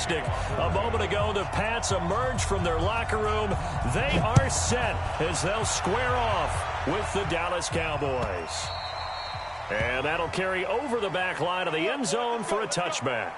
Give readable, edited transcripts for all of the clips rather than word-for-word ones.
fantastic. A moment ago, the Pats emerged from their locker room. They are set as they'll square off with the Dallas Cowboys. And that'll carry over the back line of the end zone for a touchback.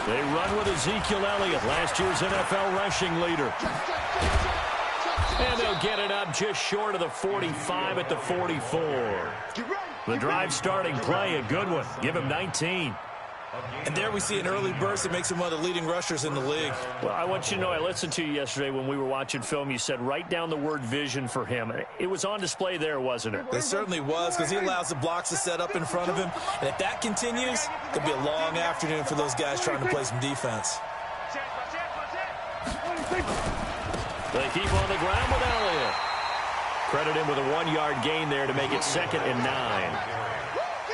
They run with Ezekiel Elliott, last year's NFL rushing leader. And they'll get it up just short of the 45 at the 44. The drive starting play, a good one. Give him 19. And there we see an early burst that makes him one of the leading rushers in the league. Well, I want you to know, I listened to you yesterday when we were watching film. You said write down the word vision for him. It was on display there, wasn't it? It certainly was, because he allows the blocks to set up in front of him. And if that continues, it could be a long afternoon for those guys trying to play some defense. They keep on the ground with Elliott. Credit him with a 1-yard gain there to make it 2nd and 9.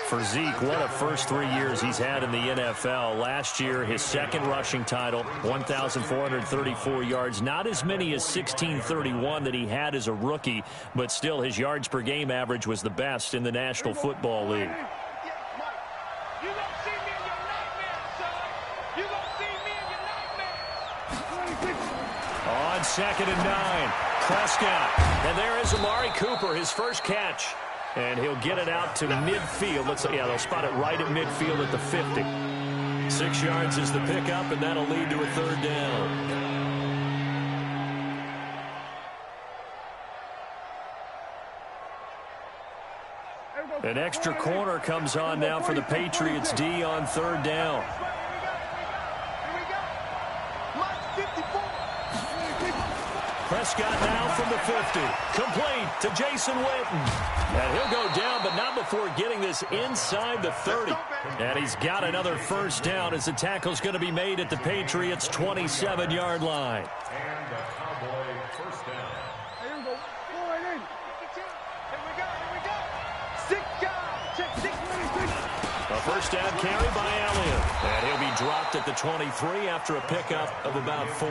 For Zeke, what a first 3 years he's had in the NFL. Last year, his second rushing title, 1,434 yards. Not as many as 1,631 that he had as a rookie, but still his yards per game average was the best in the National Football League. On 2nd and 9, Prescott. And there is Amari Cooper, his first catch. And he'll get it out to midfield. They'll spot it right at midfield at the 50. 6 yards is the pickup, and that'll lead to a 3rd down. An extra corner comes on now for the Patriots D on 3rd down. Prescott now from the 50. Complete to Jason Witten. And he'll go down, but not before getting this inside the 30. And he's got another first down as the tackle's going to be made at the Patriots' 27-yard line. And the Cowboy first down. Here we go. Here we go. 6 yards. Check 6. A first down carry by Elliott. And he'll be dropped at the 23 after a pickup of about 4.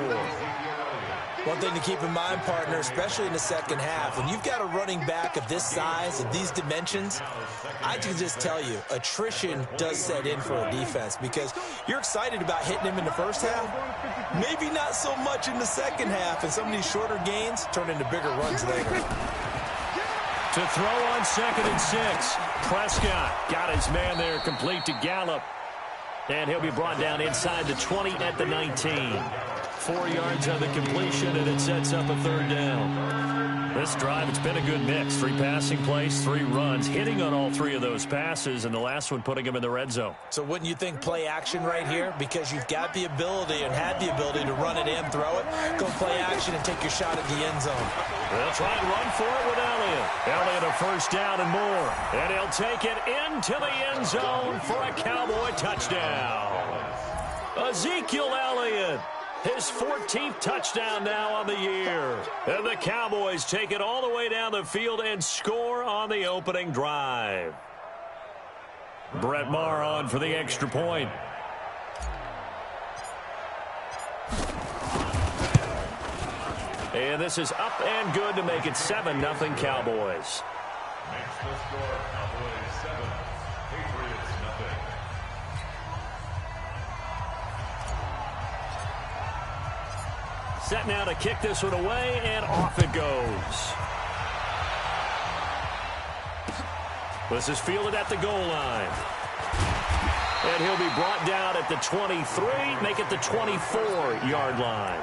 One thing to keep in mind, partner, especially in the second half, when you've got a running back of this size, of these dimensions, I can just tell you, attrition does set in for a defense because you're excited about hitting him in the first half, maybe not so much in the second half, and some of these shorter gains turn into bigger runs later. To throw on 2nd and 6, Prescott got his man there, complete to Gallup. And he'll be brought down inside the 20 at the 19. 4 yards on the completion, and it sets up a 3rd down. This drive, it's been a good mix. 3 passing plays, 3 runs, hitting on all 3 of those passes, and the last one putting him in the red zone. So wouldn't you think play action right here? Because you've got the ability and had the ability to run it in, throw it, go play action, and take your shot at the end zone. They'll try and run for it with Elliott. Elliott a first down and more. And he'll take it into the end zone for a Cowboy touchdown. Ezekiel Elliott. His 14th touchdown now on the year. And the Cowboys take it all the way down the field and score on the opening drive. Brett Maher on for the extra point. And this is up and good to make it 7-0 Cowboys. Makes the score Cowboys 7, Patriots nothing. Set now to kick this one away, and off it goes. This is fielded at the goal line. And he'll be brought down at the 23, make it the 24-yard line.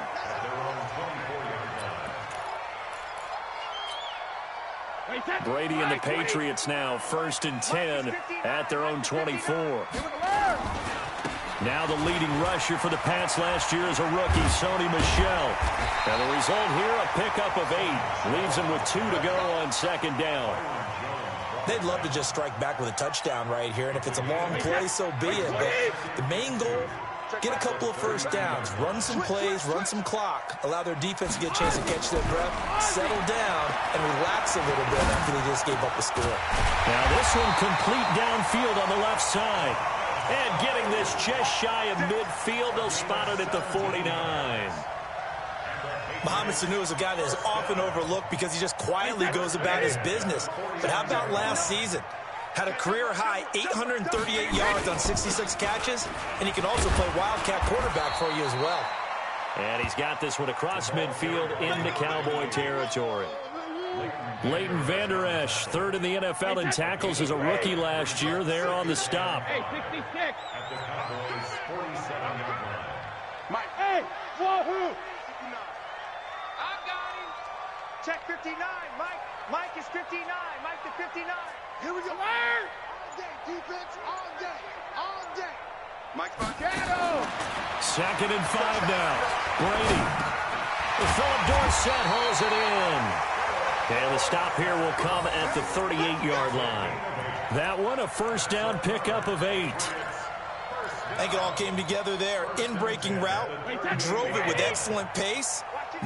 Brady and the Patriots now 1st and 10 at their own 24. Now the leading rusher for the Pats last year is a rookie, Sony Michel. And the result here, a pickup of 8. Leaves him with 2 to go on 2nd down. They'd love to just strike back with a touchdown right here, and if it's a long play, so be it. But the main goal Get a couple of first downs, run some plays, run some clock, allow their defense to get a chance to catch their breath, settle down, and relax a little bit after they just gave up a score. Now this one complete downfield on the left side. And getting this just shy of midfield, they'll spot it at the 49. Mohamed Sanu is a guy that is often overlooked because he just quietly goes about his business. But how about last season? Had a career-high 838 yards on 66 catches, and he can also play Wildcat quarterback for you as well. And he's got this one across midfield into Cowboy territory. Leighton Vander Esch, third in the NFL in tackles as a rookie last year, there on the stop. Hey, 66. Mike, hey, wahoo! I got him. Check 59, Mike. Mike is 59. Mike to 59. Here we go. All day, defense, all day, all day. Mike's back. Second and 5 now. Brady. Philip Dorsett hauls it in. And the stop here will come at the 38-yard line. That one, a first down pickup of 8. I think it all came together there. In-breaking route, drove it with excellent pace.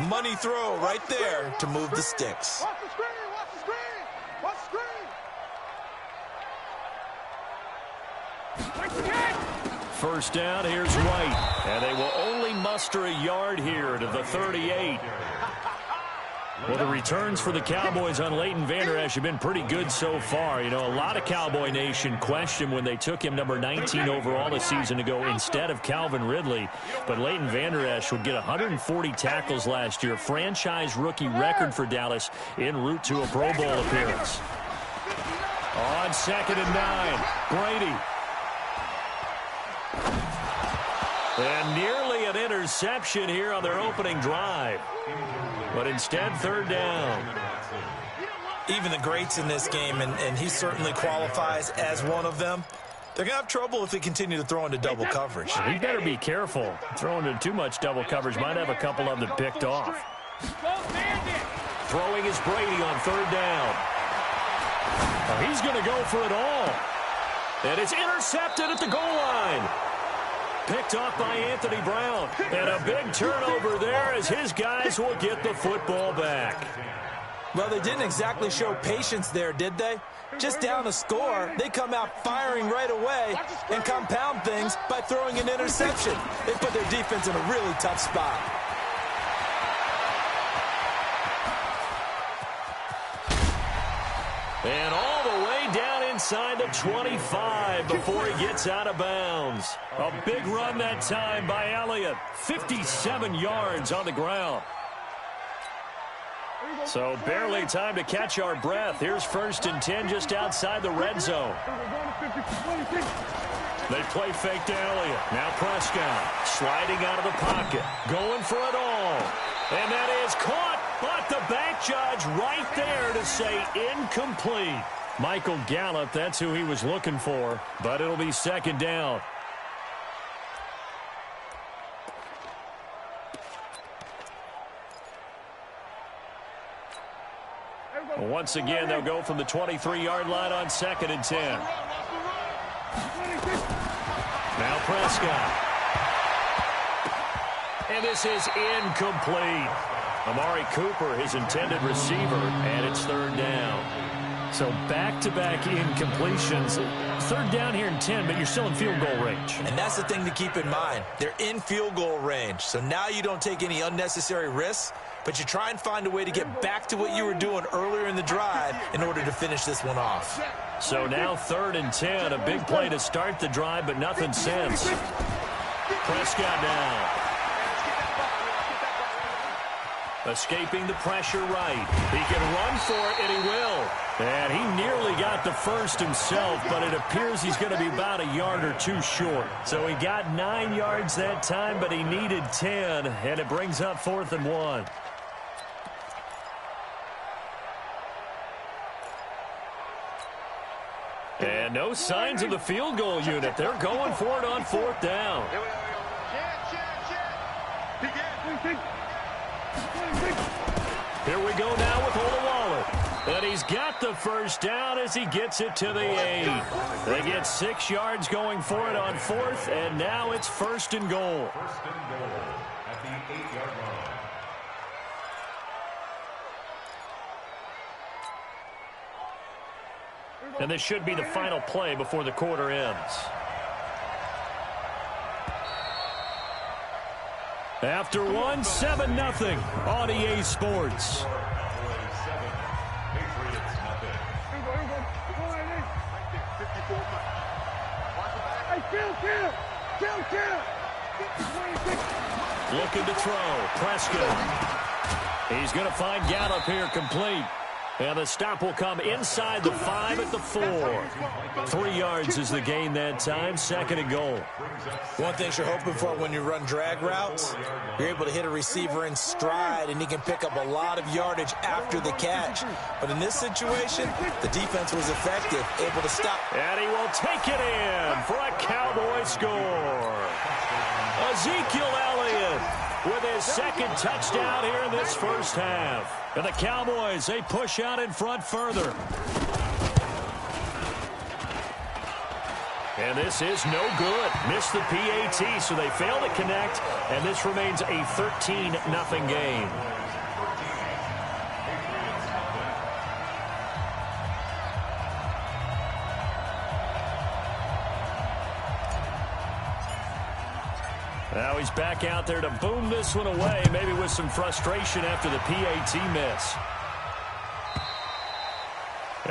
Money throw right there to move the sticks. Watch the screen, watch the screen, watch the screen. First down, here's White. And they will only muster a yard here to the 38. Well, the returns for the Cowboys on Leighton Vander Esch have been pretty good so far. You know, a lot of Cowboy Nation questioned when they took him number 19 overall a season ago instead of Calvin Ridley. But Leighton Vander Esch would get 140 tackles last year, franchise rookie record for Dallas en route to a Pro Bowl appearance. On second and 9, Brady. And nearly an interception here on their opening drive. But instead, third down. Even the greats in this game, and he certainly qualifies as one of them, they're going to have trouble if they continue to throw into double coverage. He better be careful. Throwing into too much double coverage might have a couple of them picked off. Throwing is Brady on third down. Now he's going to go for it all. And it's intercepted at the goal line. Picked off by Anthony Brown. And a big turnover there as his guys will get the football back. Well, they didn't exactly show patience there, did they? Just down a score, they come out firing right away and compound things by throwing an interception. They put their defense in a really tough spot. And all the way down inside the 25 before he gets out of bounds. A big run that time by Elliott. 57 yards on the ground. So barely time to catch our breath. Here's first and 10 just outside the red zone. They play fake to Elliott. Now Prescott sliding out of the pocket. Going for it all. And that is caught. But the back judge right there to say incomplete. Michael Gallup, that's who he was looking for. But it'll be second down. Once again, they'll go from the 23-yard line on second and 10. Now Prescott. And this is incomplete. Amari Cooper, his intended receiver, and it's third down. So back-to-back incompletions. Third down here in 10, but you're still in field goal range. And that's the thing to keep in mind. They're in field goal range. So now you don't take any unnecessary risks, but you try and find a way to get back to what you were doing earlier in the drive in order to finish this one off. So now third and 10, a big play to start the drive, but nothing since. Prescott down. Escaping the pressure right. He can run for it, and he will. And he nearly got the first himself, but it appears he's going to be about a yard or two short. So he got 9 yards that time, but he needed 10, and it brings up 4th and 1. And no signs of the field goal unit. They're going for it on 4th down. Here we go now with Olawale. And he's got the first down as he gets it to the 8. They get 6 yards going for it on 4th, and now it's 1st and goal. First and goal at the 8-yard line. And this should be the final play before the quarter ends. After one, 7-0 on EA Sports. Looking to throw. Prescott. He's going to find Gallup here complete. And the stop will come inside the 5 at the 4. 3 yards is the gain that time. 2nd and goal. One thing you're hoping for when you run drag routes, you're able to hit a receiver in stride, and he can pick up a lot of yardage after the catch. But in this situation, the defense was effective, able to stop. And he will take it in for a Cowboy score. Ezekiel Elliott with his 2nd touchdown here in this first half. And the Cowboys, they push out in front further. And this is no good. Missed the PAT, so they fail to connect. And this remains a 13-0 game. Now he's back out there to boom this one away, maybe with some frustration after the PAT miss.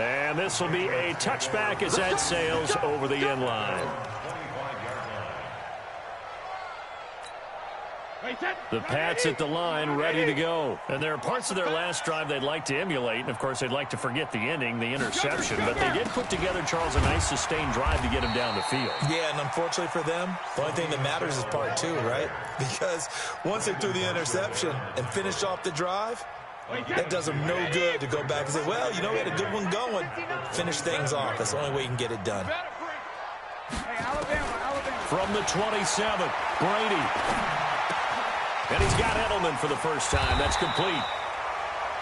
And this will be a touchback as that sails over the end line. The Pats at the line, ready to go. And there are parts of their last drive they'd like to emulate. And, of course, they'd like to forget the ending, the interception. But they did put together, Charles, a nice sustained drive to get him down the field. Yeah, and unfortunately for them, the only thing that matters is part 2, right? Because once they threw the interception and finished off the drive, that does them no good to go back and say, well, you know, we had a good one going. Finish things off. That's the only way you can get it done. From the 27, Brady. And he's got Edelman for the first time. That's complete.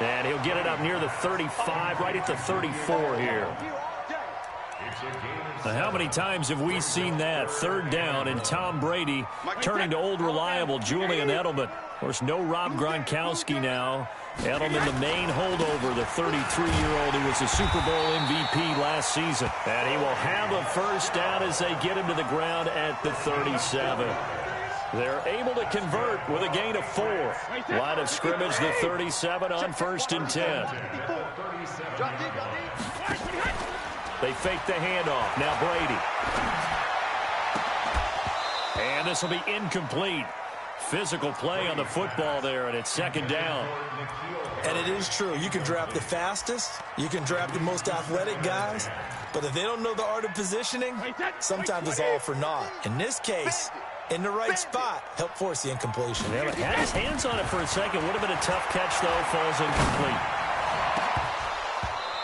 And he'll get it up near the 35, right at the 34 here. Now, how many times have we seen that? 3rd down and Tom Brady turning to old reliable Julian Edelman. Of course, no Rob Gronkowski now. Edelman, the main holdover, the 33-year-old who was the Super Bowl MVP last season. And he will have a first down as they get him to the ground at the 37. They're able to convert with a gain of 4. Line of scrimmage, the 37 on 1st and 10. They fake the handoff. Now Brady. And this will be incomplete. Physical play on the football there, and it's 2nd down. And it is true. You can draft the fastest. You can draft the most athletic guys. But if they don't know the art of positioning, sometimes it's all for naught. In this case, in the right spot, help force the incompletion. Yeah, had his hands on it for a second. Would have been a tough catch, though. Falls incomplete.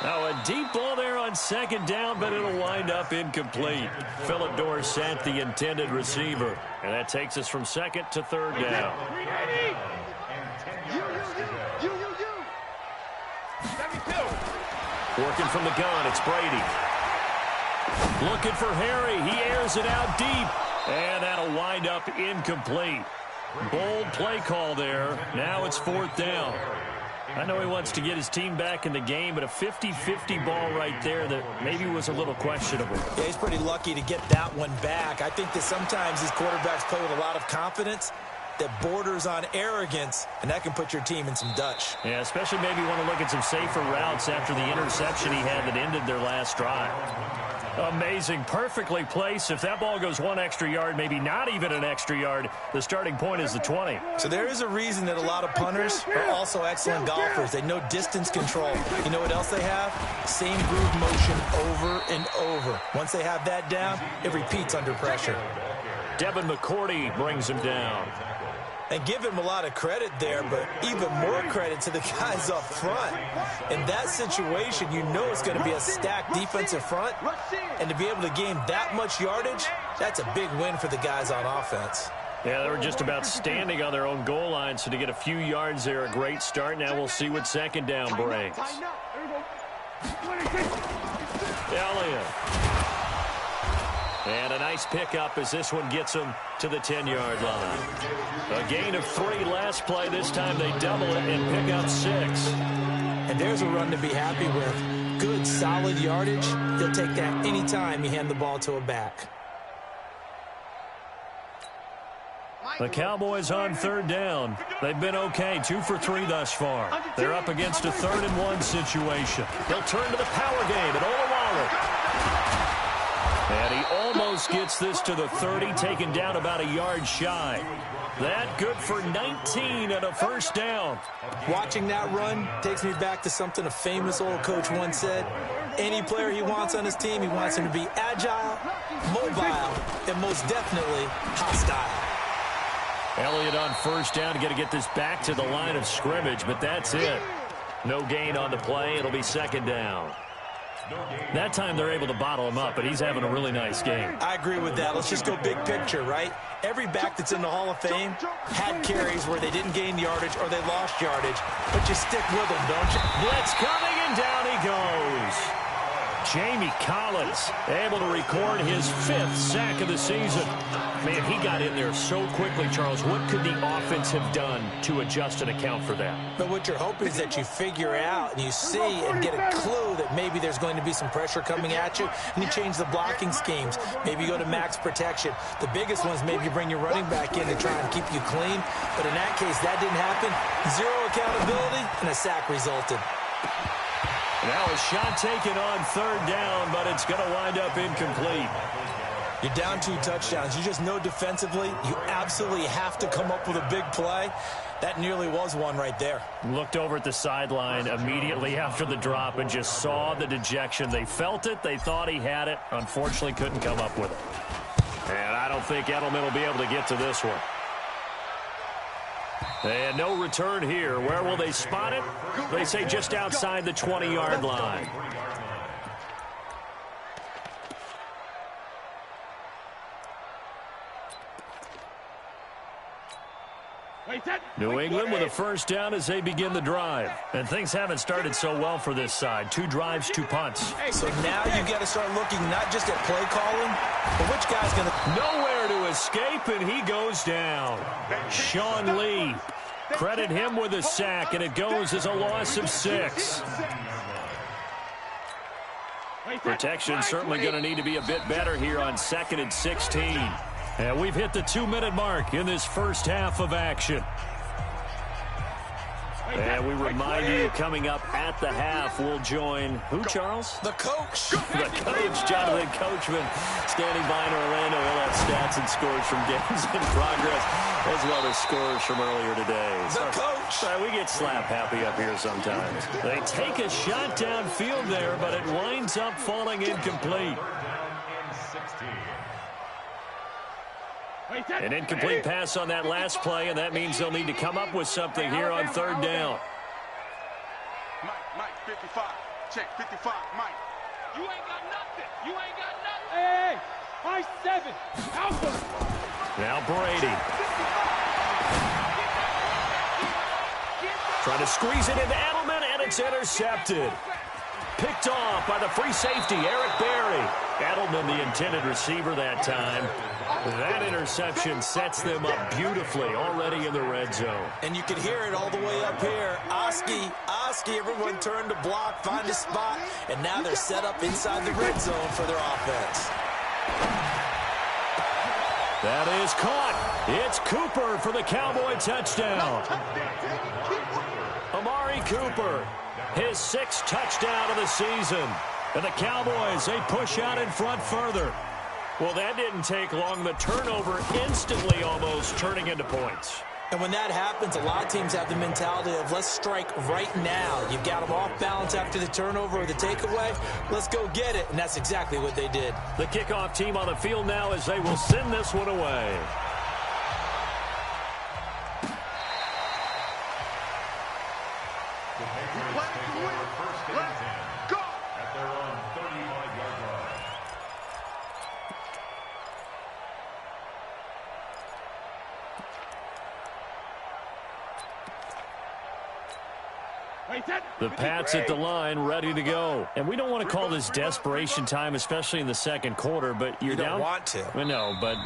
Now a deep ball there on 2nd down, but it'll wind up incomplete. Philip Dorsett, the intended receiver. And that takes us from 2nd to 3rd down. Working from the gun, it's Brady. Looking for Harry. He airs it out deep. And that'll wind up incomplete. Bold play call there. Now it's 4th down. I know he wants to get his team back in the game, but a 50-50 ball right there that maybe was a little questionable. Yeah, he's pretty lucky to get that one back. I think that sometimes these quarterbacks play with a lot of confidence that borders on arrogance, and that can put your team in some Dutch. Yeah, especially maybe want to look at some safer routes after the interception he had that ended their last drive. Amazing, perfectly placed. If that ball goes 1 extra yard, maybe not even an extra yard, the starting point is the 20. So there is a reason that a lot of punters are also excellent golfers. They know distance control. You know what else they have? Same groove motion over and over. Once they have that down, it repeats under pressure. Devin McCourty brings him down. And give him a lot of credit there, but even more credit to the guys up front. In that situation, you know it's going to be a stacked defensive front. And to be able to gain that much yardage, that's a big win for the guys on offense. Yeah, they were just about standing on their own goal line, so to get a few yards there, a great start. Now we'll see what 2nd down brings. Elliott. And a nice pickup as this one gets him to the 10-yard line. A gain of 3 last play. This time they double it and pick up 6. And there's a run to be happy with. Good, solid yardage. He'll take that anytime you hand the ball to a back. The Cowboys on 3rd down. They've been okay, 2 for 3 thus far. They're up against a 3rd and 1 situation. He'll turn to the power game at Olawale. And he almost gets this to the 30, taken down about a yard shy. That good for 19 and a first down. Watching that run takes me back to something a famous old coach once said. Any player he wants on his team, he wants him to be agile, mobile, and most definitely hostile. Elliott on first down. Got to get this back to the line of scrimmage, but that's it. No gain on the play. It'll be 2nd down. That time they're able to bottle him up, but he's having a really nice game. I agree with that. Let's just go big picture, right? Every back that's in the Hall of Fame had carries where they didn't gain yardage or they lost yardage, but you stick with them, don't you? Blitz coming, and down he goes. Jamie Collins able to record his 5th sack of the season. Man, he got in there so quickly, Charles. What could the offense have done to adjust and account for that? But what you're hoping is that you figure out and you see and get a clue that maybe there's going to be some pressure coming at you, and you change the blocking schemes. Maybe you go to max protection. The biggest ones, maybe you bring your running back in to try and keep you clean. But in that case, that didn't happen. 0 accountability, and a sack resulted. Now a shot taken on 3rd down, but it's going to wind up incomplete. You're down 2 touchdowns. You just know defensively you absolutely have to come up with a big play. That nearly was one right there. Looked over at the sideline immediately after the drop and just saw the dejection. They felt it. They thought he had it. Unfortunately, couldn't come up with it. And I don't think Edelman will be able to get to this one. And no return here. Where will they spot it? They say just outside the 20-yard line. New England with a first down as they begin the drive. And things haven't started so well for this side. 2 drives, 2 punts. So now you got to start looking not just at play calling, but which guy's going to... Nowhere to escape, and he goes down. Sean Lee. Credit him with a sack, and it goes as a loss of 6. Protection certainly going to need to be a bit better here on 2nd and 16. And we've hit the 2-minute mark in this first half of action. And we remind you, coming up at the half, we'll join who, Charles? The coach. The coach, Jonathan Coachman, standing by in Orlando. We'll have stats and scores from games in progress, as well as scores from earlier today. The coach. We get slap happy up here sometimes. They take a shot downfield there, but it winds up falling incomplete. An incomplete pass on that last play, and that means they'll need to come up with something here on 3rd down. Mike, 55. Check, 55, Mike. You ain't got nothing. You ain't got nothing. Hey, 5-7. Alpha. Now Brady. Trying to squeeze it into Edelman, and it's intercepted. Picked off by the free safety, Eric Berry. Edelman, the intended receiver that time. That interception sets them up beautifully already in the red zone. And you can hear it all the way up here. Oski, everyone turned to block, find a spot, and now they're set up inside the red zone for their offense. That is caught. It's Cooper for the Cowboy touchdown. Amari Cooper, his 6th touchdown of the season. And the Cowboys, they push out in front further. Well, that didn't take long. The turnover instantly almost turning into points. And when that happens, a lot of teams have the mentality of let's strike right now. You've got them off balance after the turnover or the takeaway. Let's go get it. And that's exactly what they did. The kickoff team on the field now as they will send this one away. The Pats at the line, ready to go. And we don't want to call this desperation time, especially in the second quarter, but you're down. You don't want to. Well, no, but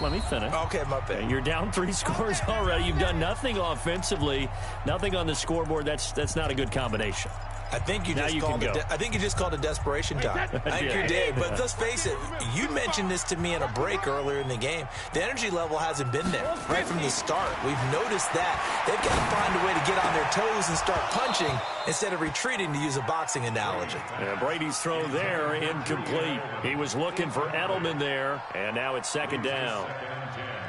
let me finish. Okay, my bad. You're down 3 scores already. You've done nothing offensively, nothing on the scoreboard. That's not a good combination. I think you just called it desperation time. I think you did. But let's face it, you mentioned this to me in a break earlier in the game. The energy level hasn't been there right from the start. We've noticed that. They've got to find a way to get on their toes and start punching instead of retreating, to use a boxing analogy. And Brady's throw there, incomplete. He was looking for Edelman there, and now it's second down.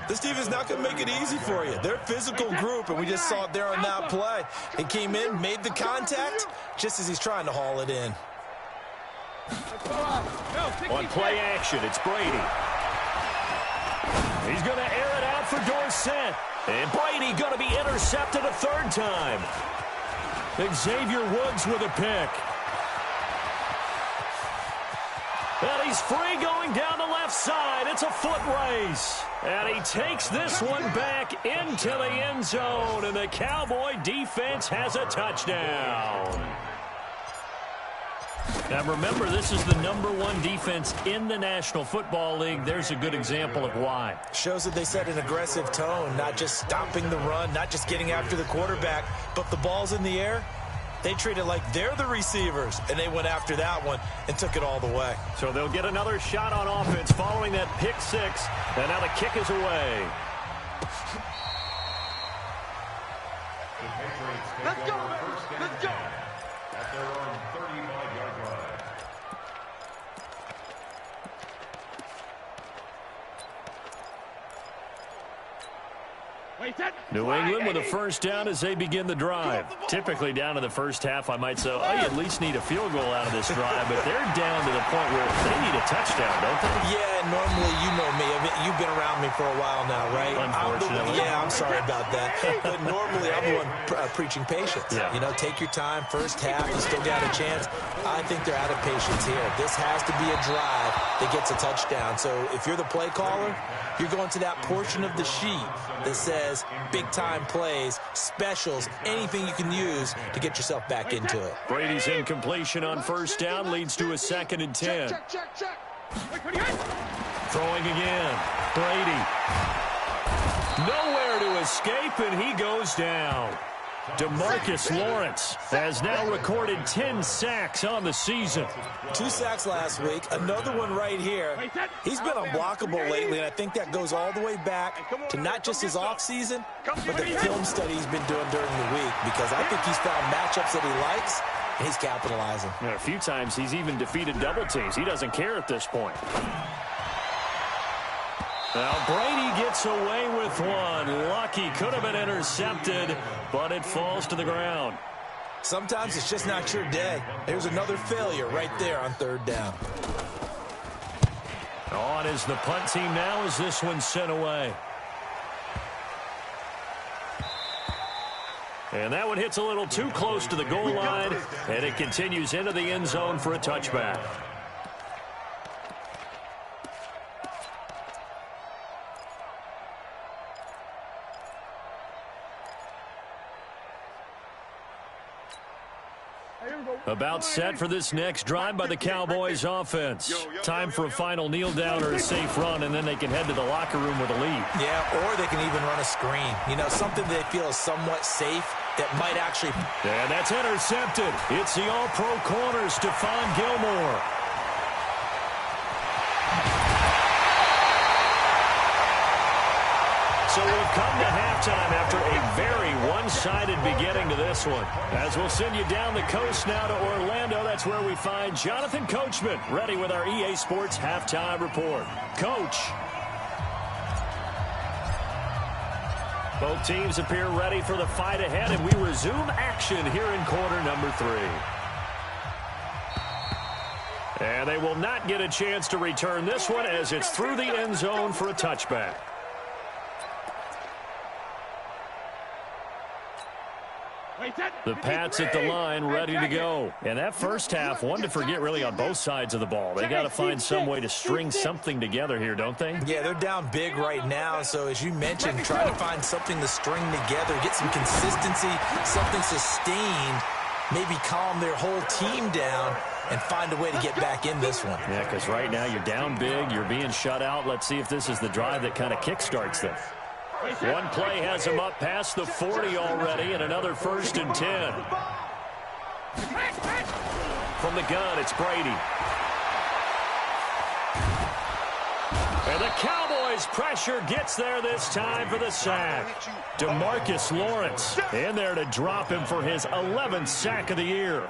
This team is not going to make it easy for you. They're a physical group, and we just saw it there on that play. He came in, made the contact, just as he's trying to haul it in. On play action, it's Brady. He's going to air it out for Dorsett. And Brady going to be intercepted a third time. Xavier Woods with a pick. And he's free going down the left side. It's a foot race. And he takes this one back into the end zone. And the Cowboy defense has a touchdown. Now remember, this is the #1 defense in the National Football League. There's a good example of why. Shows that they set an aggressive tone, not just stopping the run, not just getting after the quarterback, but the ball's in the air. They treat it like they're the receivers, and they went after that one and took it all the way. So they'll get another shot on offense following that pick six, and now the kick is away. Let's go, man. Let's go. At their own 35-yard line. New England with a first down as they begin the drive. Typically down to the first half, I might say, oh, you at least need a field goal out of this drive, but they're down to the point where they need a touchdown, don't they? Yeah, normally, you know me. I mean, you've been around me for a while now, right? Unfortunately. I'm sorry about that. But normally, I'm the one preaching patience. Yeah. You know, take your time. First half, you still got a chance. I think they're out of patience here. This has to be a drive that gets a touchdown. So if you're the play caller, you're going to that portion of the sheet that says big-time plays, specials, anything you can use to get yourself back into it. Brady's incompletion on first down leads to a 2nd and 10. Check. Throwing again. Brady. Nowhere to escape, and he goes down. DeMarcus Lawrence has now recorded 10 sacks on the season. 2 sacks last week, another one right here. He's been unblockable lately, and I think that goes all the way back to not just his offseason, but the film study he's been doing during the week, because I think he's found matchups that he likes, and he's capitalizing. And a few times he's even defeated double teams. He doesn't care at this point. Now Brady gets away with one. Lucky, could have been intercepted, but it falls to the ground. Sometimes it's just not your day. There's another failure right there on 3rd down. On is the punt team now as this one's sent away. And that one hits a little too close to the goal line, and it continues into the end zone for a touchback. About set for this next drive by the Cowboys offense. Time for a final kneel down or a safe run, and then they can head to the locker room with a lead. Yeah, or they can even run a screen. You know, something they feel is somewhat safe that might actually... And that's intercepted. It's the all-pro corner, Stephon Gilmore. So we've come to halftime after a very one-sided beginning to this one. As we'll send you down the coast now to Orlando, that's where we find Jonathan Coachman, ready with our EA Sports Halftime Report. Coach. Both teams appear ready for the fight ahead, and we resume action here in quarter number 3. And they will not get a chance to return this one as it's through the end zone for a touchback. The Pats at the line, ready to go. And that first half, one to forget really on both sides of the ball. They got to find some way to string something together here, don't they? Yeah, they're down big right now. So as you mentioned, trying to find something to string together, get some consistency, something sustained maybe calm their whole team down and find a way to get back in this one. Yeah, because right now you're down big, you're being shut out. Let's see if this is the drive that kind of kickstarts them. One play has them up past the 40 already, and another 1st and 10. From the gun, it's Brady. And the Cowboys' pressure gets there this time for the sack. DeMarcus Lawrence in there to drop him for his 11th sack of the year.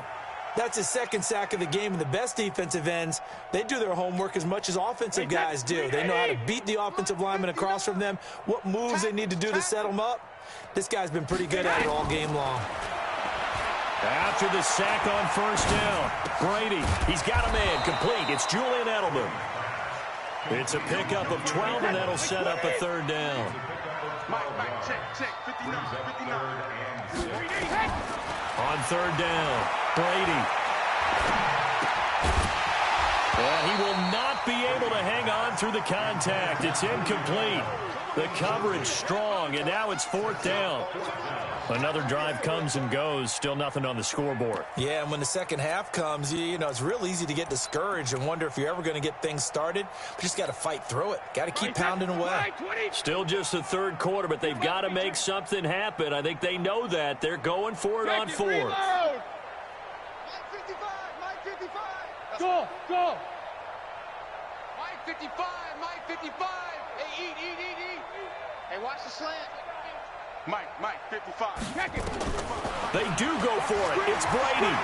That's his 2nd sack of the game, and the best defensive ends, they do their homework as much as offensive guys do. They know how to beat the offensive lineman across from them, what moves they need to do to set them up. This guy's been pretty good at it all game long. After the sack on 1st down, Brady, he's got a man complete. It's Julian Edelman. It's a pickup of 12, and that'll set up a 3rd down. Mike, check, 59. On 3rd down, Brady. And he will not be able to hang on through the contact. It's incomplete. The coverage strong, and now it's 4th down. Another drive comes and goes, still nothing on the scoreboard. Yeah, and when the second half comes, you know, it's real easy to get discouraged and wonder if you're ever going to get things started. But just got to fight through it. Got to keep pounding away. Still just the 3rd quarter, but they've got to make something happen. I think they know that. They're going for it on 4th. Mike 55. Go. Mike 55. Hey, eat. Hey, watch the slant. Mike, 55. Check it. They do go for it. It's Brady.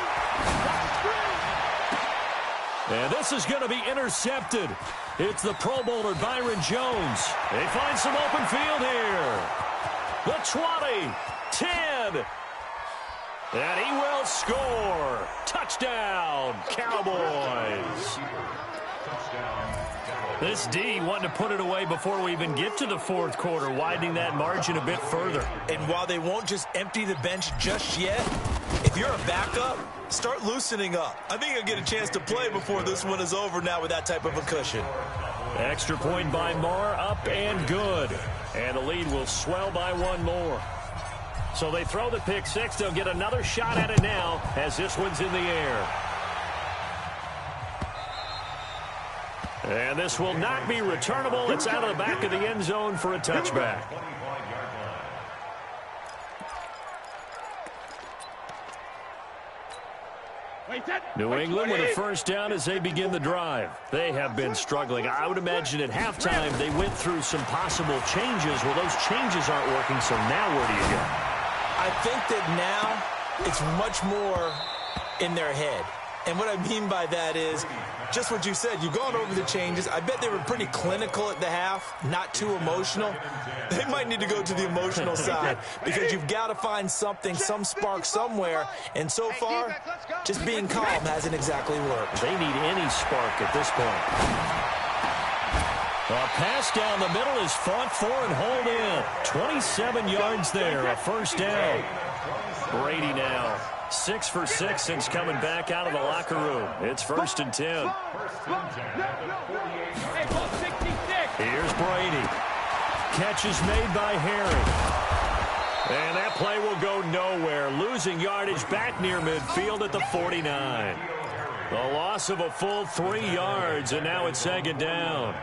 And this is going to be intercepted. It's the Pro Bowler Byron Jones. They find some open field here. The 20, 10. And he will score. Touchdown, Cowboys. This D wanting to put it away before we even get to the 4th quarter, widening that margin a bit further. And while they won't just empty the bench just yet, if you're a backup, start loosening up. I think you'll get a chance to play before this one is over now with that type of a cushion. Extra point by Marr, up and good. And the lead will swell by 1 more. So they throw the pick 6. They'll get another shot at it now as this one's in the air. And this will not be returnable. It's out of the back of the end zone for a touchback. New England with a 1st down as they begin the drive. They have been struggling. I would imagine at halftime they went through some possible changes. Well, those changes aren't working, so now where do you go? I think that now it's much more in their head. And what I mean by that is just what you said. You've gone over the changes. I bet they were pretty clinical at the half, not too emotional. They might need to go to the emotional side because you've got to find something, some spark somewhere. And so far, just being calm hasn't exactly worked. They need any spark at this point. A pass down the middle is fought for and hauled in. 27 yards there, a 1st down. Brady now 6 for 6 since coming back out of the locker room. It's 1st and 10. Here's Brady. Catch is made by Harry. And that play will go nowhere. Losing yardage back near midfield at the 49. The loss of a full 3 yards, and now it's 2nd down.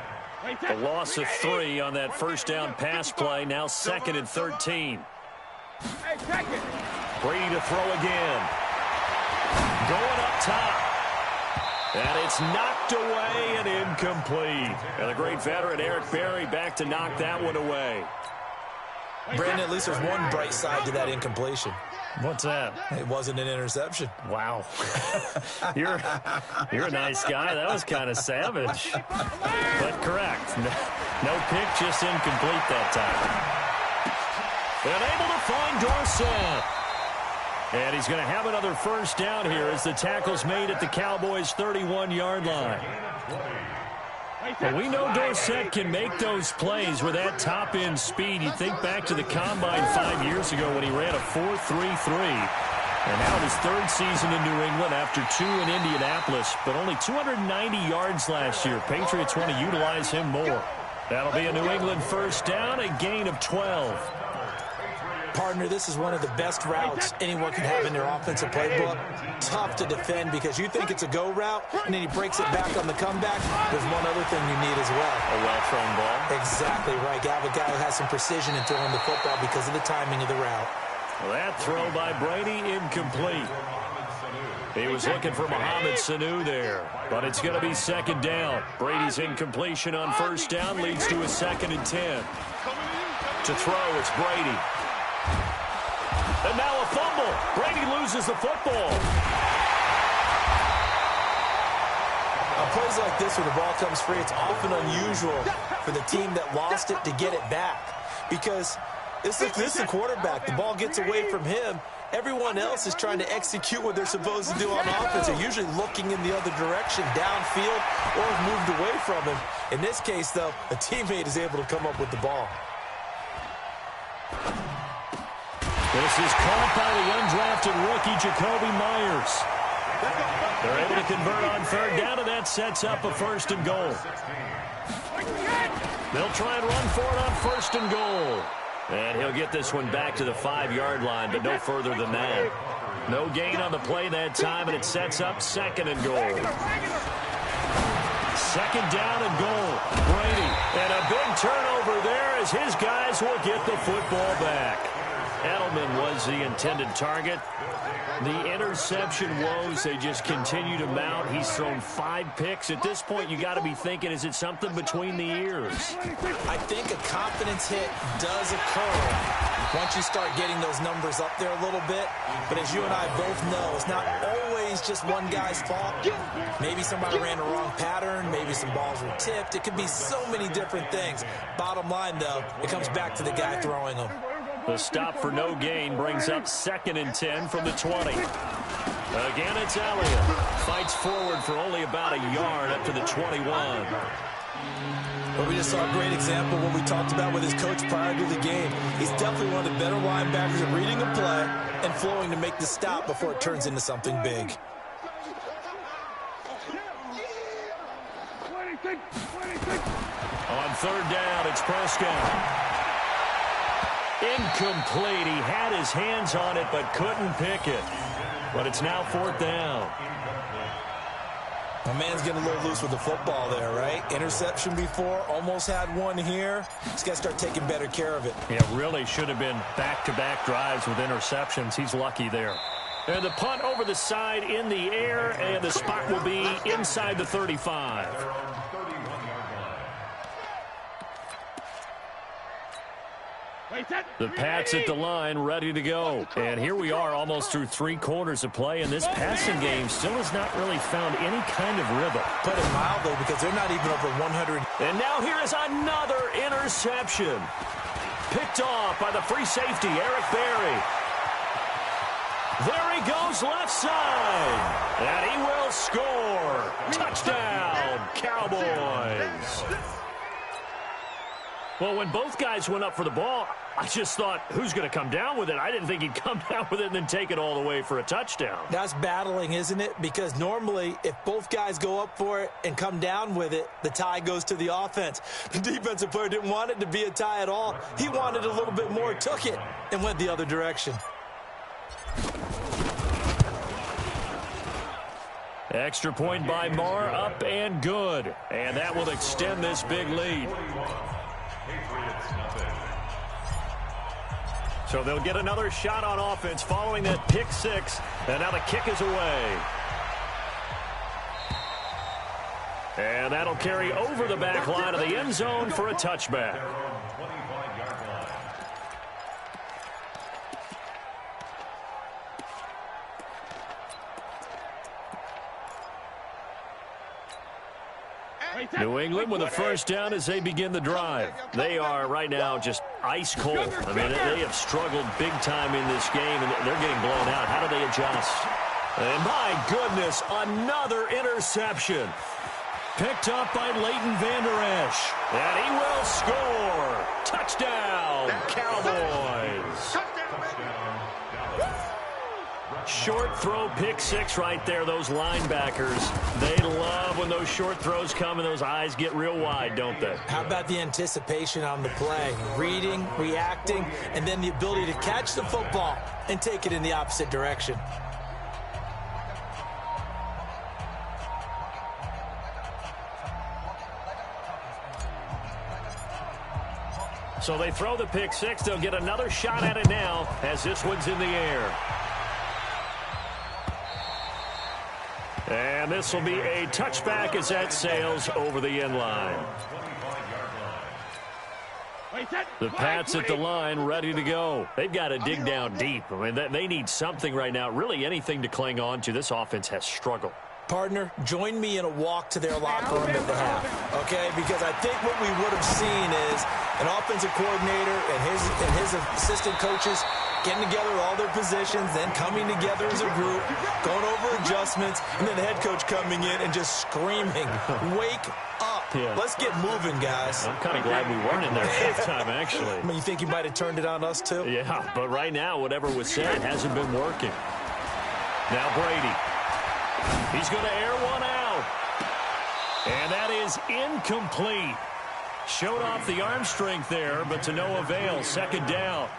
The loss of 3 on that 1st down pass play, now 2nd and 13. Brady to throw again. Going up top. And it's knocked away and incomplete. And the great veteran Eric Berry back to knock that one away. Brandon, at least there's one bright side to that incompletion. What's that? It wasn't an interception. Wow. You're a nice guy. That was kind of savage. But correct. No pick, just incomplete that time. And able to find Dorsett. And he's going to have another 1st down here as the tackle's made at the Cowboys' 31-yard line. Well, we know Dorsett can make those plays with that top-end speed. You think back to the Combine 5 years ago when he ran a 4.33. And now his 3rd season in New England after 2 in Indianapolis, but only 290 yards last year. Patriots want to utilize him more. That'll be a New England 1st down, a gain of 12. Partner, this is one of the best routes anyone can have in their offensive playbook. Tough to defend because you think it's a go route, and then he breaks it back on the comeback. There's one other thing you need as well. A well-thrown ball. Exactly right. You have a guy who has some precision in throwing the football because of the timing of the route. Well, that throw by Brady incomplete. He was looking for Mohamed Sanu there, but it's going to be second down. Brady's incompletion on first down leads to a 2nd and 10. To throw, it's Brady. And now a fumble. Brady loses the football. On plays like this where the ball comes free, it's often unusual for the team that lost it to get it back. Because this is the quarterback. The ball gets away from him. Everyone else is trying to execute what they're supposed to do on offense. They're usually looking in the other direction, downfield, or have moved away from him. In this case, though, a teammate is able to come up with the ball. This is caught by the undrafted rookie, Jacoby Myers. They're able to convert on third down, and that sets up a 1st and goal. They'll try and run for it on 1st and goal. And he'll get this one back to the 5-yard line, but no further than that. No gain on the play that time, and it sets up 2nd and goal. 2nd down and goal. Brady, and a big turnover there as his guys will get the football back. Edelman was the intended target. The interception woes, they just continue to mount. He's thrown 5 picks. At this point, you got to be thinking, is it something between the ears? I think a confidence hit does occur once you start getting those numbers up there a little bit. But as you and I both know, it's not always just one guy's fault. Maybe somebody ran the wrong pattern. Maybe some balls were tipped. It could be so many different things. Bottom line, though, it comes back to the guy throwing them. The stop for no gain brings up 2nd and 10 from the 20. Again, it's Elliott. Fights forward for only about a yard up to the 21. Well, we just saw a great example of what we talked about with his coach prior to the game. He's definitely one of the better linebackers at reading a play and flowing to make the stop before it turns into something big. On 3rd down, it's Prescott. Incomplete. He had his hands on it but couldn't pick it. But it's now 4th down. My man's getting a little loose with the football there, right? Interception before, almost had one here. He's got to start taking better care of it. Yeah, really should have been back-to-back drives with interceptions. He's lucky there. And the punt over the side in the air, and the spot will be inside the 35. The Pats at the line, ready to go. And here we are almost through 3 quarters of play, and this passing game still has not really found any kind of rhythm. Put it mildly, because they're not even over 100. And now here is another interception. Picked off by the free safety, Eric Berry. There he goes left side. And he will score. Touchdown, Cowboys. Well, when both guys went up for the ball, I just thought, who's going to come down with it? I didn't think he'd come down with it and then take it all the way for a touchdown. That's battling, isn't it? Because normally, if both guys go up for it and come down with it, the tie goes to the offense. The defensive player didn't want it to be a tie at all. He wanted a little bit more, took it, and went the other direction. Extra point by Marr, up and good. And that will extend this big lead. So they'll get another shot on offense following that pick 6. And now the kick is away. And that'll carry over the back line of the end zone for a touchback. New England with a first down as they begin the drive. They are right now just ice cold. I mean, they have struggled big time in this game, and they're getting blown out. How do they adjust? And my goodness, another interception. Picked up by Leighton Vander Esch. And he will score. Touchdown, Cowboys. Short throw, pick six right there. Those linebackers, they love when those short throws come and those eyes get real wide, don't they? How about the anticipation on the play? Reading, reacting, and then the ability to catch the football and take it in the opposite direction. So they throw the pick six. They'll get another shot at it now as this one's in the air. And this will be a touchback as that sails over the end line. The Pats at the line ready to go. They've got to dig down deep. I mean, they need something right now, really anything to cling on to. This offense has struggled. Partner, join me in a walk to their locker room at the half, okay? Because I think what we would have seen is an offensive coordinator and his assistant coaches getting together all their positions, then coming together as a group, going over adjustments, and then the head coach coming in and just screaming, wake up. Yeah. Let's get moving, guys. I'm kind of glad we weren't in there at halftime, actually. I mean, you think he might have turned it on us, too? Yeah, but right now, whatever was said hasn't been working. Now Brady. He's going to air one out. And that is incomplete. Showed off the arm strength there, but to no avail. Second down.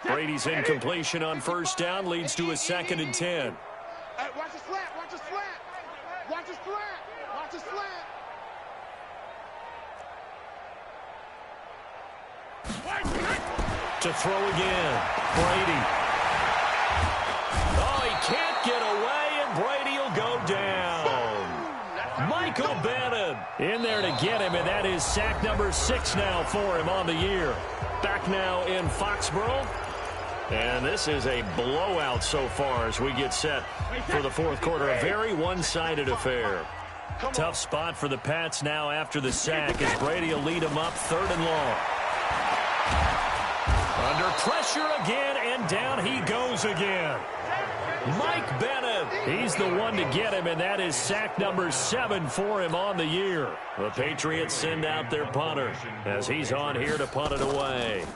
Brady's incompletion on first down leads to a 2nd and 10. Watch the slant, watch the slant. Watch the slant, watch the slant. To throw again. Brady. Oh, he can't get away, and Brady will go down. Michael Bennett in there to get him, and that is sack number 6 now for him on the year. Back now in Foxborough. And this is a blowout so far as we get set for the fourth quarter. A very one-sided affair. Tough spot for the Pats now after the sack as Brady will lead them up 3rd and long. Under pressure again, and down he goes again. Mike Bennett, he's the one to get him, and that is sack number 7 for him on the year. The Patriots send out their punter as he's on here to punt it away.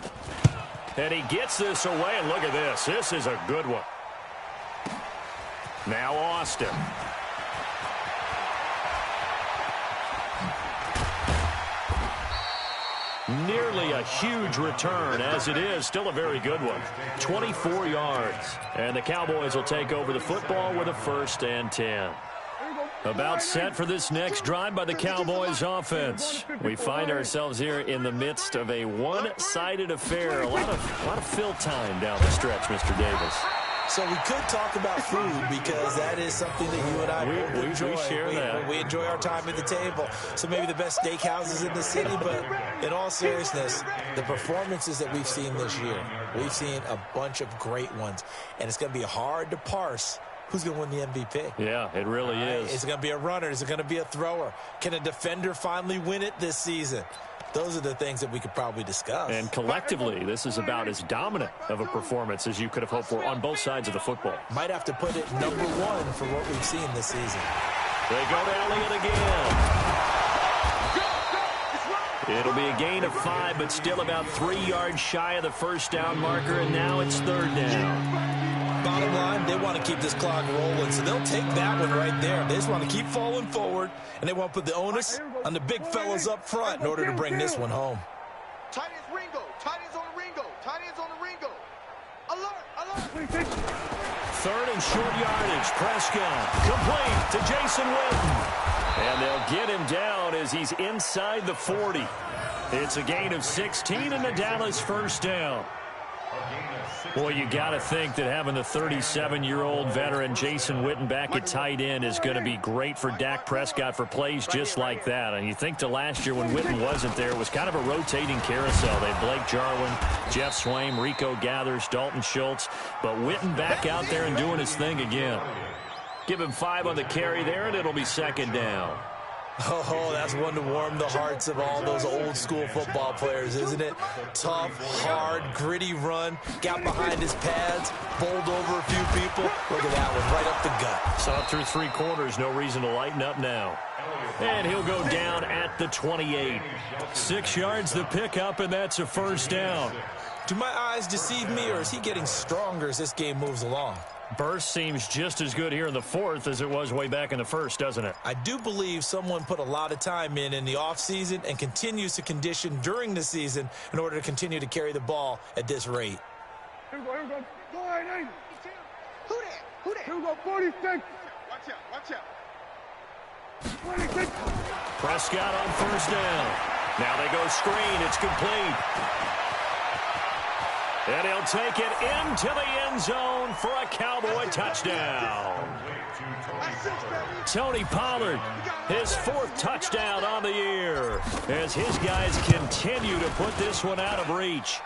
And he gets this away, and look at this. This is a good one. Now Austin. Nearly a huge return, as it is still a very good one. 24 yards. And the Cowboys will take over the football with a 1st and 10. About set for this next drive by the Cowboys offense. We find ourselves here in the midst of a one-sided affair. A lot of fill time down the stretch, Mr. Davis. So we could talk about food because that is something that you and I enjoy. We share that. We enjoy our time at the table. So maybe the best steakhouses in the city, but in all seriousness, the performances that we've seen this year, we've seen a bunch of great ones, and it's going to be hard to parse who's going to win the MVP. Yeah, it really is. Is it going to be a runner? Is it going to be a thrower? Can a defender finally win it this season? Those are the things that we could probably discuss. And collectively, this is about as dominant of a performance as you could have hoped for on both sides of the football. Might have to put it number 1 for what we've seen this season. They go to Elliott again. It'll be a gain of 5, but still about 3 yards shy of the first down marker, and now it's 3rd down. Bottom line, they want to keep this clock rolling, so they'll take that one right there. They just want to keep falling forward, and they want to put the onus on the big fellas up front in order to bring this one home. Tight ends Ringo. Tight ends on the Ringo. Tight ends on the Ringo. Alert, alert. 3rd and short yardage. Prescott complete to Jason Witten. And they'll get him down as he's inside the 40. It's a gain of 16 and the Dallas 1st down. Boy, you got to think that having the 37-year-old veteran Jason Witten back at tight end is going to be great for Dak Prescott for plays just like that. And you think to last year when Witten wasn't there, it was kind of a rotating carousel. They had Blake Jarwin, Jeff Swaim, Rico Gathers, Dalton Schultz. But Witten back out there and doing his thing again. Give him 5 on the carry there, and it'll be 2nd down. Oh, that's one to warm the hearts of all those old school football players, isn't it? Tough, hard, gritty run, got behind his pads, bowled over a few people. Look at that one, right up the gut. Saw it through 3 quarters, no reason to lighten up now. And he'll go down at the 28. 6 yards the pickup, and that's a first down. Do my eyes deceive me, or is he getting stronger as this game moves along? Burst seems just as good here in the 4th as it was way back in the 1st, doesn't it? I do believe someone put a lot of time in the offseason and continues to condition during the season in order to continue to carry the ball at this rate. Here we go. Go ahead, Who that? Here we go, 46. Watch out. 26. Prescott on first down. Now they go screen. It's complete. And he'll take it into the end zone for a Cowboy touchdown. Tony Pollard, his 4th touchdown on the year, as his guys continue to put this one out of reach.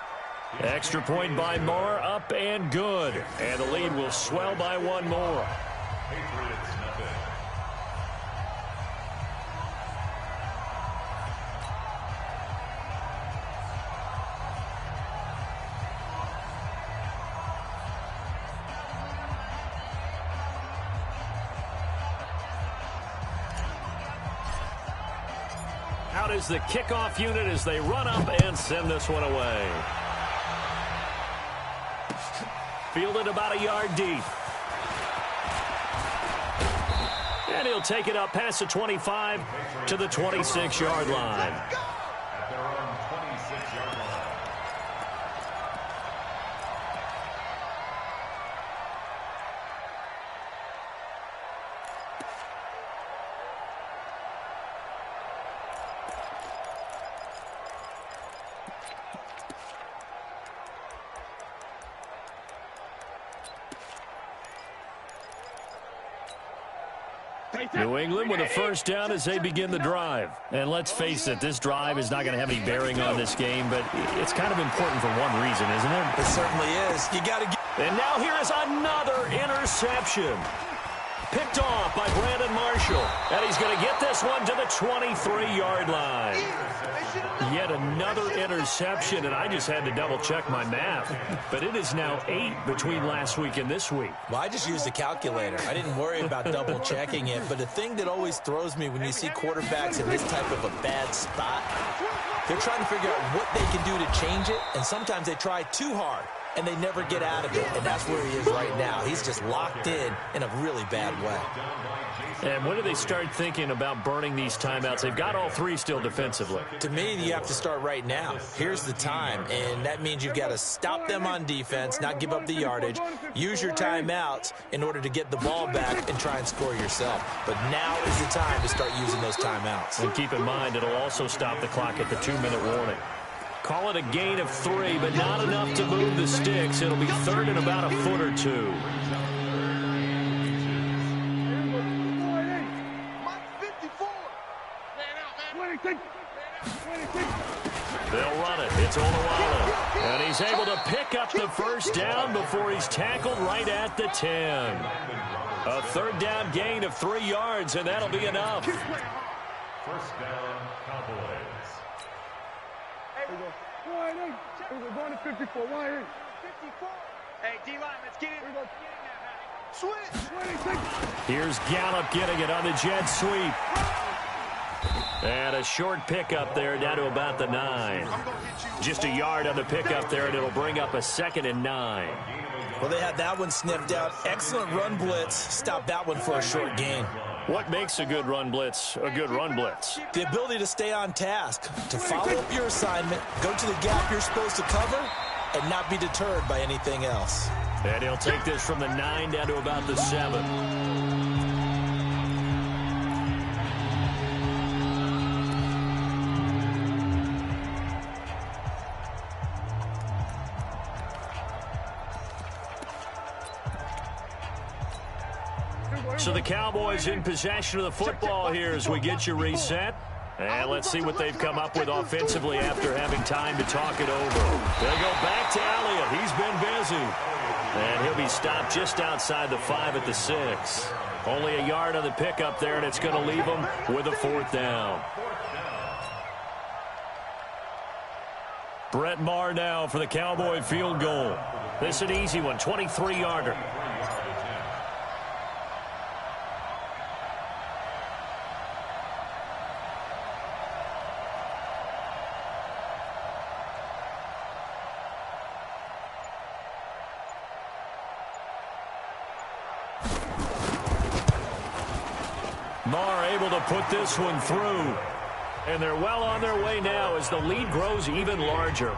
Extra point by Moore, up and good. And the lead will swell by 1 more. Out is the kickoff unit as they run up and send this one away. Fielded about a yard deep. And he'll take it up past the 25 to the 26-yard line. At their own 26-yard line. New England with a first down as they begin the drive. And let's face it, this drive is not going to have any bearing on this game, but it's kind of important for one reason, isn't it? It certainly is. You got to get... And now here is another interception. Picked off by Brandon Marshall. And he's going to get this one to the 23-yard line. Yet another interception, and I just had to double-check my math. But it is now 8 between last week and this week. Well, I just used a calculator. I didn't worry about double-checking it. But the thing that always throws me when you see quarterbacks in this type of a bad spot, they're trying to figure out what they can do to change it, and sometimes they try too hard, and they never get out of it. And that's where he is right now. He's just locked in a really bad way. And when do they start thinking about burning these timeouts? They've got all 3 still defensively. To me, you have to start right now. Here's the time, and that means you've got to stop them on defense, not give up the yardage, use your timeouts in order to get the ball back and try and score yourself. But now is the time to start using those timeouts. And keep in mind, it'll also stop the clock at the 2-minute warning. Call it a gain of 3, but not enough to move the sticks. It'll be 3rd and about a foot or 2. They'll run it. It's Olawale. And he's able to pick up the first down before he's tackled right at the 10. A 3rd down gain of 3 yards, and that'll be enough. First down, Cowboys. We're going to 54. 54. Hey, D-line, let's get it. Switch. Here's Gallup getting it on the jet sweep. And a short pickup there down to about the 9. Just a yard on the pickup there, and it'll bring up a 2nd and 9. Well, they had that one sniffed out. Excellent run blitz. Stop that one for a short gain. What makes a good run blitz a good run blitz? The ability to stay on task, to follow up your assignment, go to the gap you're supposed to cover, and not be deterred by anything else. And he'll take this from the 9 down to about the 7. So the Cowboys in possession of the football here as we get you reset. And let's see what they've come up with offensively after having time to talk it over. They go back to Elliott. He's been busy. And he'll be stopped just outside the 5 at the 6. Only a yard on the pickup there, and it's going to leave them with a 4th down. Brett Maher now for the Cowboy field goal. This is an easy one, 23-yarder. Maher able to put this one through. And they're well on their way now as the lead grows even larger.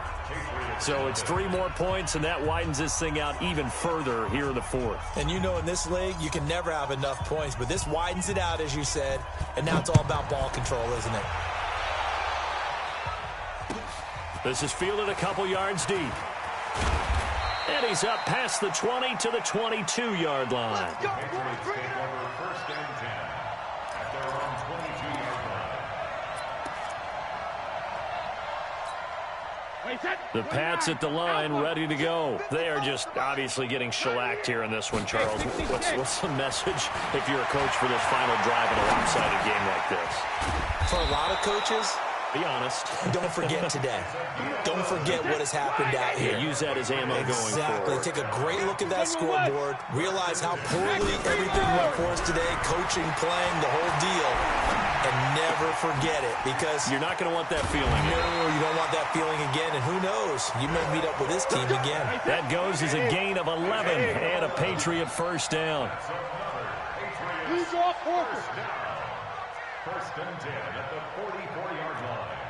So it's 3 more points, and that widens this thing out even further here in the 4th. And you know in this league, you can never have enough points, but this widens it out, as you said, and now it's all about ball control, isn't it? This is fielded a couple yards deep. And he's up past the 20 to the 22-yard line. The Pats at the line, ready to go. They are just obviously getting shellacked here in this one, Charles. What's the message if you're a coach for this final drive in a lopsided game like this? For a lot of coaches, be honest. Don't forget today. Don't forget what has happened out here. Yeah, use that as ammo going forward. Exactly. Take a great look at that scoreboard. Realize how poorly everything went for us today. Coaching, playing, the whole deal. And never forget it, because you're not going to want that feeling. No, you don't want that feeling again. And who knows? You may meet up with this team again. That goes as a gain of 11 and a Patriot 1st down. Who's off focus? 1st and 10 at the 44-yard line.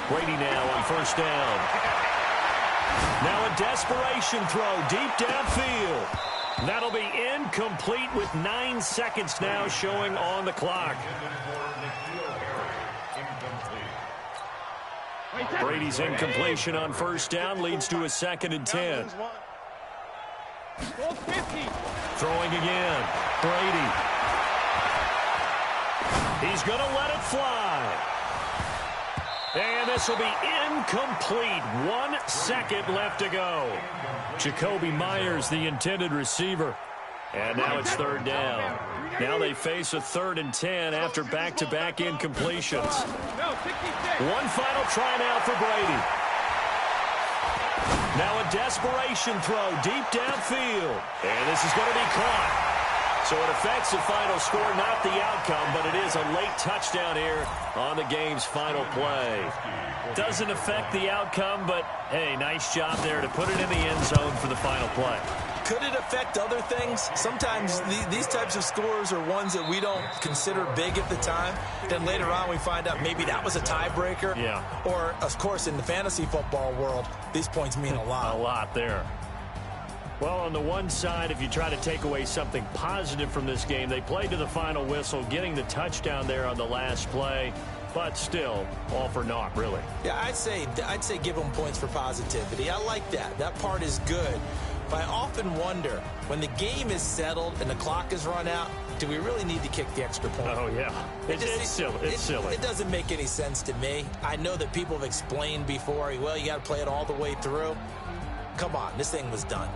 Brady now on 1st down. Now a desperation throw deep downfield. That'll be incomplete with 9 seconds now showing on the clock. Brady's incompletion on 1st down leads to a 2nd and 10. Throwing again. Brady. He's going to let it fly. And this will be incomplete. 1 second left to go. Jacoby Myers, the intended receiver. And now it's 3rd down. Now they face a 3rd and 10 after back-to-back incompletions. One final try now for Brady. Now a desperation throw deep downfield. And this is going to be caught. So it affects the final score, not the outcome, but it is a late touchdown here on the game's final play. Doesn't affect the outcome, but, hey, nice job there to put it in the end zone for the final play. Could it affect other things? Sometimes these types of scores are ones that we don't consider big at the time. Then later on we find out maybe that was a tiebreaker. Yeah. Or, of course, in the fantasy football world, these points mean a lot. A lot there. Well, on the one side, if you try to take away something positive from this game, they played to the final whistle, getting the touchdown there on the last play, but still, all for naught, really. Yeah, I'd say give them points for positivity. I like that. That part is good. But I often wonder, when the game is settled and the clock is run out, do we really need to kick the extra point? Oh, yeah. It's silly. It's silly. It doesn't make any sense to me. I know that people have explained before, well, you got to play it all the way through. Come on, this thing was done.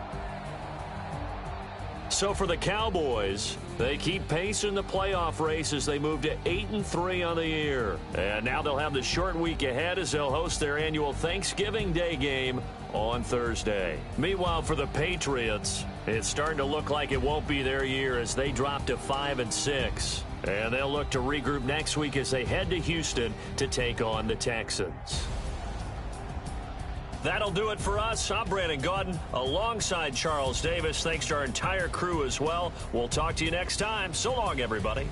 So for the Cowboys, they keep pace in the playoff race as they move to 8-3 on the year. And now they'll have the short week ahead as they'll host their annual Thanksgiving Day game on Thursday. Meanwhile, for the Patriots, it's starting to look like it won't be their year as they drop to 5-6. And they'll look to regroup next week as they head to Houston to take on the Texans. That'll do it for us. I'm Brandon Gaudin alongside Charles Davis. Thanks to our entire crew as well. We'll talk to you next time. So long, everybody.